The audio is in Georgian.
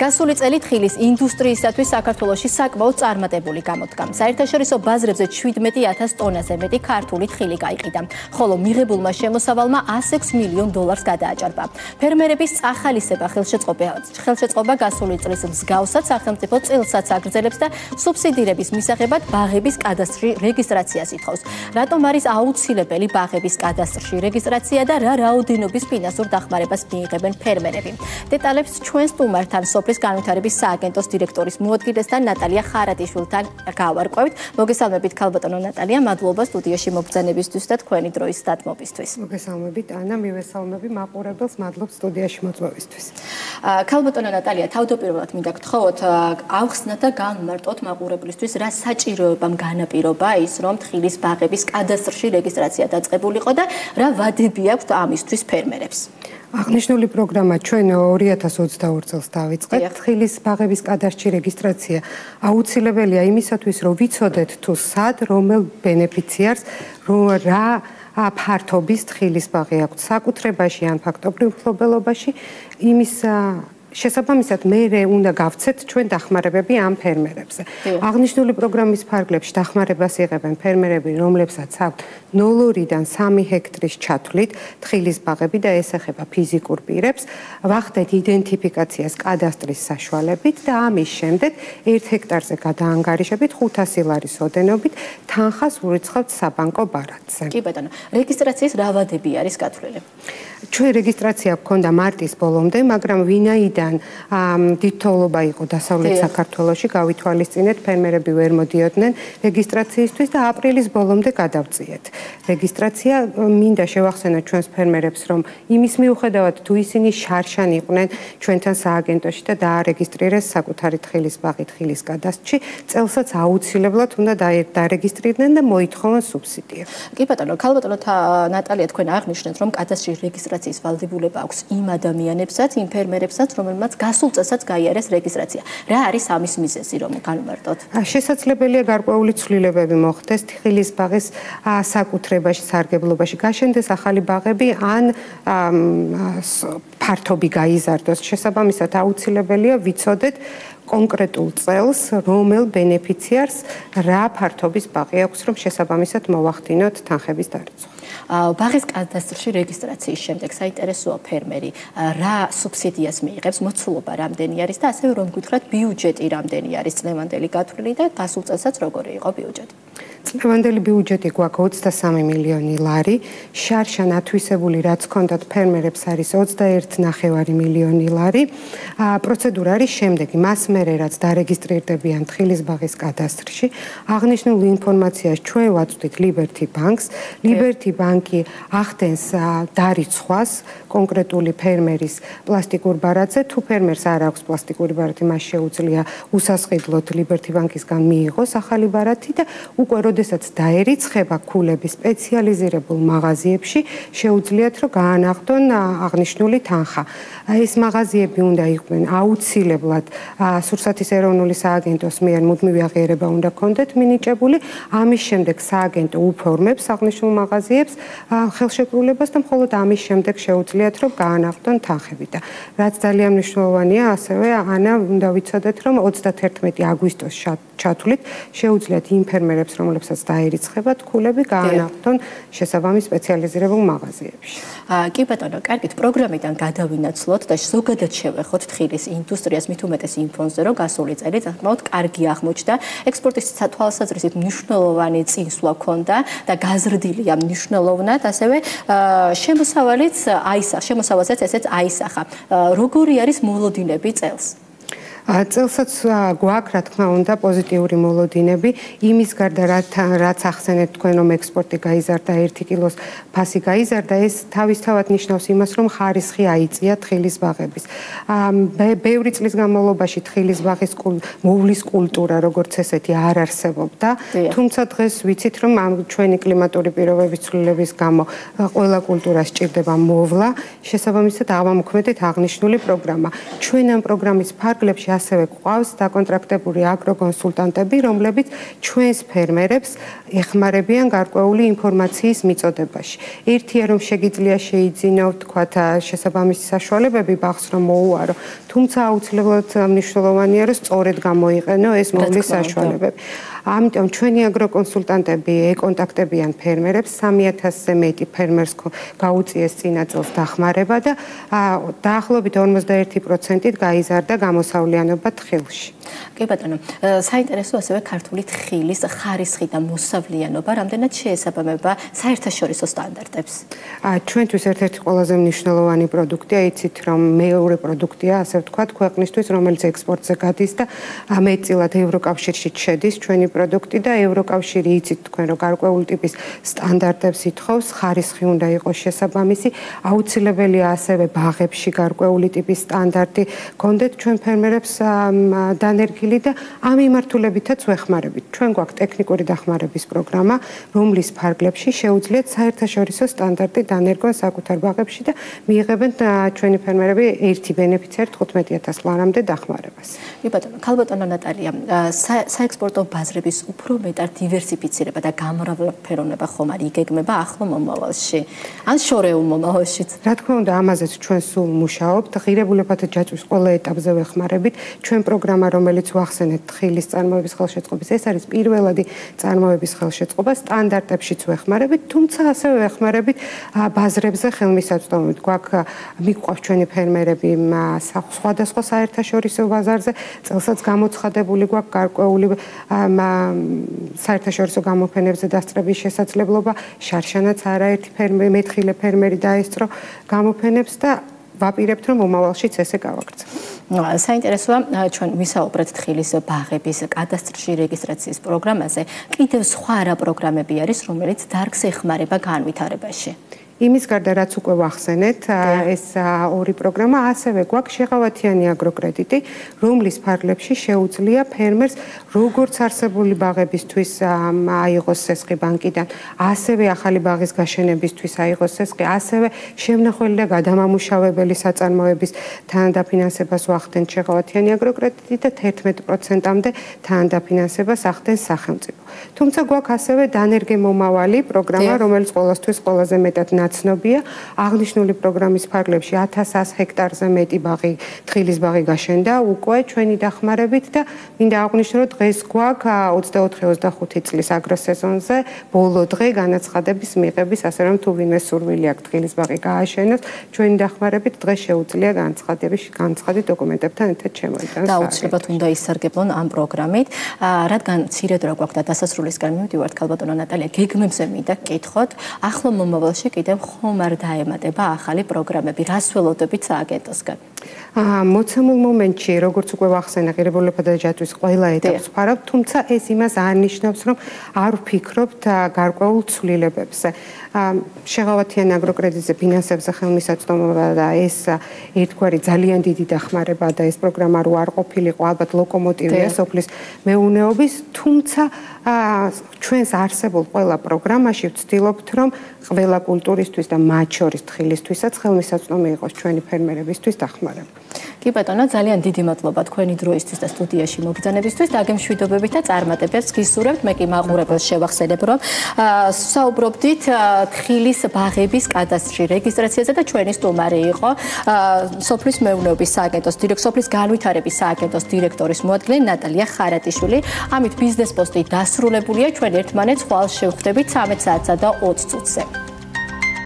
გასული წელი თხილის ინდუსტრიისათვის საქართველოში საკმაოდ წარმატებული გამოდგა. საერთაშორისო ბაზრებზე 17,000 ტონაზე მეტი ქართული თხილი გაიყიდა, ხოლო მიღებულმა შემოსავალმა $106 მილიონ გადააჭარბა. ფერმერების წახალისება ხელშეწყობა გასული წლის მსგავსად სახელმწიფო წილსაც აგრძელებს და სუბსიდირების მისაღებად ბაღების კადასტრში რეგისტრაციას ითხოვს. რატომ არის აუცილებელი ბაღების კადასტრში რეგისტრაცია და რა რაოდენობის ფინანსურ დახმარებას მიიღებენ ფერმერები? დეტალებს ჩვენ სტუმართან სოფლის განვითარების სააგენტოს დირექტორის მოადგილესთან ნატალია ხარატიშვილთან გავარკვევთ. მოგესალმებით ქალბატონო ნატალია, მადლობა სტუდიაში მოგბრძანებისთვის და თქვენი დროის დათმობისთვის. მოგესალმებით ანა, მივესალმები მაყურებელს, მადლობ სტუდიაში მოწვევისთვის. ქალბატონო ნატალია, თავდაპირველად მინდა გთხოვოთ, ავხსნათ და განმარტოთ მაყურებლისთვის, რა საჭიროებამ განაპირობა ის, რომ თხილის ბაღების კადასტრში რეგისტრაცია დაწყებულიყო და რა ვადები აქვთ ამისთვის ფერმერებს? აღნიშნული პროგრამა ჩვენ 2022 წელს დავიწყეთ. თხილის ბაღების კადასტრში რეგისტრაცია აუცილებელია იმისათვის, რომ ვიცოდეთ თუ სად რომელ ბენეფიციარს რა ფართობის თხილის ბაღი აქვთ საკუთრებაში ან ფაქტობრივ მფლობელობაში, იმის შესაბამისად მე უნდა გავცეთ ჩვენ დახმარებები ამ ფერმერებზე. აღნიშნული პროგრამის ფარგლებში დახმარებას იღებენ ფერმერები, რომლებსაც აქვთ 0-დან 3 ჰექტრის ჩათვლით თხილის ბაღები და ეს ეხება ფიზიკურ პირებს, ვახდეთ იდენტიფიკაციას კადასტრის საშუალებით და ამის შემდეგ 1 ჰექტარზე გადაანგარიშებით 500 ლარის ოდენობით თანხას ურიცხავთ საბანკო ბარათზე. კი ბატონო, რეგისტრაციის რა ვადები არის გათვლილი? ჩვენ რეგისტრაცია გვქონდა მარტის ბოლომდე, მაგრამ ვინაიდან დიდთოვლობა იყო დასავლეთ საქართველოში, გავითვალისწინეთ, ფერმერები ვერ მოდიოდნენ რეგისტრაციისთვის და აპრილის ბოლომდე გადავწიეთ. რეგისტრაცია მინდა შევახსენოთ ჩვენს ფერმერებს, რომ იმის მიუხედავად თუ ისინი შარშან იყვნენ ჩვენთან სააგენტოში და დაარეგისტრირეს საკუთარი თხილის ბაღი თხილის კადასტრში, წელსაც აუცილებლად უნდა დარეგისტრირდნენ და მოითხოვონ სუბსიდია. კი ბატონო, ქალბატონო ნატალია, თქვენ აღნიშნეთ, რომ კადასტრის რეგისტრაციის ვალდებულება აქვს იმ ადამიანებსაც, იმ ფერმერებსაც, რომელმაც გასულ წელსაც გაიარეს რეგისტრაცია. რა არის ამის მიზეზი, რომ განვარტოთ? შესაძლებელია გარკვეული ცვლილებები მოხდეს თხილის ბაღის საკუთრებაში, სარგებლობაში, გაშენდეს ახალი ბაღები ან ფართობი გაიზარდოს. შესაბამისად აუცილებელია ვიცოდეთ კონკრეტულ წელს, რომელ ბენეფიციარს რა ფართობის ბაღი აქვს, რომ შესაბამისად მოვახდინოთ თანხების დარიცხვა. ბაღის კადასტრში რეგისტრაციის შემდეგ საინტერესოა ფერმერი რა სუბსიდიას მიიღებს, მოცულობა რამდენი არის და ასევე რომ გითხრათ ბიუჯეტი რამდენი არის წლევანდელი გათვლილი და გასულ წელსაც როგორი იყო ბიუჯეტი? წლევანდელი ბიუჯეტი გვაქვს 23 მილიონი ლარი, შარშან ათვისებული რაც ჰქონდათ ფერმერებს არის 21,5 მილიონი ლარი. პროცედურა არის შემდეგი, მას მერე რაც დარეგისტრირდებიან თხილის ბაღის კადასტრში, აღნიშნულ ინფორმაციას ჩვენ ვაწვდით Liberty Bank-ს. Liberty Bank-ი ახდენს დარიცხვას კონკრეტული ფერმერის პლასტიკურ ბარათზე. თუ ფერმერს არ აქვს პლასტიკური ბარათი, მას შეუძლია უსასყიდლოდ Liberty Bank-ისგან მიიღოს ახალი ბარათი და უკვე როდესაც დაერიცხება ქულები სპეციალიზირებულ მაღაზიებში, შეუძლიათ რომ გაანახდონ აღნიშნული თანხა. ეს მაღაზიები უნდა იყვნენ აუცილებლად სურსათის ეროვნული სააგენტოს მიერ მუდმივი აღიარება უნდა ჰქონდეთ მინიჭებული. ამის შემდეგ სააგენტო უფორმებს აღნიშნულ მაღაზიებს ხელშეკრულებას და მხოლოდ ამის შემდეგ შეუძლიათ რომ გაანახდონ თანხები და რაც ძალიან მნიშვნელოვანია, ასევე ანა უნდა ვიცოდეთ რომ 31 აგვისტოს ჩათვლით შეუძლიათ იმ ფერმერებს, რომლებსაც დაერიცხებათ ქულები გაანახდონ შესაბამის სპეციალიზირებულ მაღაზიებში. კი ბატონო, კარგით, პროგრამიდან გადავინაცვლოთ და ზოგადად შევეხოთ თხილის ინდუსტრიას მით უმეტეს იმ ფონზე, რომ გასული წელი საკმაოდ კარგი აღმოჩნდა. ექსპორტის თვალსაზრისით მნიშვნელოვანი წინსვლა ჰქონდა და გაზრდილია მნიშვნელოვნად, ასევე შემოსავალსაც ესეც აისახა. როგორი არის მოლოდინები წელს? წელსაც გვაქვს რა თქმა უნდა პოზიტიური მოლოდინები, იმის გარდა რაც ახსენეთ თქვენ რომ ექსპორტი გაიზარდა 1 კილოს ფასი გაიზარდა, ეს თავისთავად ნიშნავს იმას, რომ ხარისხი აიწია თხილის ბაღების. ბევრი წლის განმავლობაში თხილის ბაღის მოვლის კულტურა როგორც ესეთი არ არსებობდა, თუმცა დღეს ვიცით რომ ჩვენი კლიმატური პირობების ცვლილების გამო ყველა კულტურას სჭირდება მოვლა, შესაბამისად ავამოქმედეთ აღნიშნული პროგრამა. ჩვენ ამ პროგრამის ფარგლებში ასევე გვყავს დაკონტრაქტებული აგროკონსულტანტები, რომლებიც ჩვენს ფერმერებს ეხმარებიან გარკვეული ინფორმაციის მიწოდებაში. ერთია რომ შეგიძლია შეიძინოთ, თქვათ, შესაბამისი საშუალებები ბაღს რომ მოუარო, თუმცა აუცილებლად მნიშვნელოვანია რომ სწორედ გამოიყენო ეს მოვლის საშუალებები. ამიტომ ჩვენი აგროკონსულტანტები ეკონტაქტებიან ფერმერებს, 3000-ზე მეტი ფერმერს გაუწიეს წინა წელს დახმარება და დაახლოებით 51%-ით გაიზარდა გამოსავლიანობა თხილში. კი ბატონო, საინტერესო ასევე ქართული თხილის ხარისხი და მოსავლიანობა რამდენად შეესაბამება საერთაშორისო სტანდარტებს? ჩვენთვის ერთ-ერთი ყველაზე მნიშვნელოვანი პროდუქტია, იცით რომ მეორე პროდუქტია, ასე ვთქვათ, ქვეყნისთვის, რომელიც ექსპორტზე გადის და მეტწილად ევროკავშირში შედის ჩვენი პროდუქტი და ევროკავშირი იცით თქვენ რომ გარკვეული ტიპის სტანდარტებს ითხოვს, ხარისხი უნდა იყოს შესაბამისი, აუცილებელია ასევე ბაღებში გარკვეული ტიპის სტანდარტი გქონდეთ ჩვენ ფერმერებს დანერგილი და ამ მიმართულებითაც ვეხმარებით. ჩვენ გვაქვს ტექნიკური დახმარების პროგრამა, რომლის ფარგლებში შეუძლიათ საერთაშორისო სტანდარტი დანერგონ საკუთარ ბაღებში და მიიღებენ ჩვენი ფერმერები ერთი ბენეფიციარი 15000 ლარამდე დახმარებას. კი ბატონო, ქალბატონო ნატალია, საექსპორტო ბაზრების უფრო მეტად დივერსიფიცირება და გამრავალფეროვნება ხომ არ იგეგმება ახლო მომავალში? ან შორეულ მომავალშიც? რა თქმა უნდა, ამაზეც ჩვენ სულ მუშაობთ. ღირებულებათა ჯაჭვის ყველა ეტაპზე ვეხმარებით. ჩვენ პროგრამა, რომელიც ვახსენეთ თხილის წარმოების ხელშეწყობის, ეს არის პირველადი წარმოების ხელშეწყობა, სტანდარტებშიც ვეხმარებით, თუმცა ასევე ვეხმარებით ბაზრებზე ხელმისაწვდომით. მიგვყავს ჩვენი ფერმერები სხვადასხვა საერთაშორისო ბაზარზე, წელსაც გამოცხადებული გვაქვს გარკვეული საერთაშორისო გამოფენებზე დასწრების შესაძლებლობა, შარშანაც არაერთი მეთხილე ფერმერი დაესწრო გამოფენებს და ვაპირებთ რომ მომავალშიც ესე გავაგრძელოთ. საინტერესოა, ჩვენ ვისაუბრეთ თხილის ბაღების კადასტრში რეგისტრაციის პროგრამაზე, კიდევ სხვა რა პროგრამები არის, რომელიც დარგს ეხმარება განვითარებაში? იმის გარდა რაც უკვე ვახსენეთ, ეს ორი პროგრამა ასევე გვაქვს შეღავათიანი აგროკრედიტი, რომლის ფარგლებში შეუძლია ფერმერს როგორც არსებული ბაღებისთვის აიღოს სესხი ბანკიდან, ასევე ახალი ბაღის გაშენებისთვის აიღოს სესხი, ასევე შემნახველი და გადამამუშავებელი საწარმოების თანადაფინანსებას ვახდენთ შეღავათიანი აგროკრედიტი და 11%-მდე თანადაფინანსებას ახდენს სახელმწიფო. თუმცა გვაქვს ასევე დანერგემომავალი პროგრამა, რომელიც ყოველთვის ყველაზე მეტად ცნობია, აღნიშნული პროგრამის ფარგლებში 1100 ჰექტარზე მეტი ბაღი, თხილის ბაღი გაშენდა უკვე ჩვენი დახმარებით და მინდა აღვნიშნო, რომ დღეს გვაქვს 24-25 წლის აგროსეზონზე ბოლო დღე განაცხადების მიღების, ასე რომ თუ ვინმე სურვილი აქვს თხილის ბაღი გააშენოს, ჩვენი დახმარებით დღეს შეუძლია განცხადი დოკუმენტებთან ერთად შემოიტანოს. და აუცილებლად უნდა ისარგებლონ ამ პროგრამით, რადგან მცირედ რა გვაქვს და დასასრულისგან მივდივართ, ქალბატონო ნატალია, გეგმებზე მინდა გკითხოთ, ახლო მომავალში კიდევ ხომ არ დაემატება ახალი პროგრამები, რას ველოდებით სააგენტოსგან? მოცემულ მომენტში, როგორც უკვე ვახსენე, ღირებულებათა ჯაჭვის ყველა ეტაპს ვფარავთ, თუმცა ეს იმას არ ნიშნავს, რომ არ ვფიქრობთ გარკვეულ ცვლილებებზე. შეღავათიან აგროკრედიტზე ფინანსებზე ხელმისაწვდომობა და ეს ერთგვარი ძალიან დიდი დახმარება და ეს პროგრამა რო არ ყოფილიყო, ალბათ ლოკომოტივია სოფლის მეურნეობის, თუმცა ჩვენს არსებულ ყველა პროგრამაში ვცდილობთ, რომ ყველა კულტურისთვის და მათ შორის თხილისთვისაც ხელმისაწვდომი იყოს ჩვენი ფერმერებისთვის დახმარება. კი ბატონო, ძალიან დიდი მადლობა თქვენი დროისთვის და სტუდიაში მოგზანებისთვის. დაგემშვიდობებით და წარმატებებს გისურვებთ. მე კი მაყურებელს შევახსენებ, რომ საუბრობდით თხილის ბაღების კადასტრში რეგისტრაციაზე და ჩვენი სტუმარი იყო სოფლის მეურნეობის სააგენტოს სოფლის განვითარების სააგენტოს დირექტორის მოადგილე ნატალია ხარატიშვილი. ამით ბიზნეს პოსტი დასრულებულია. ჩვენ ერთმანეთს ხვალ შევხვდებით 13 საათსა და 20 წუთზე.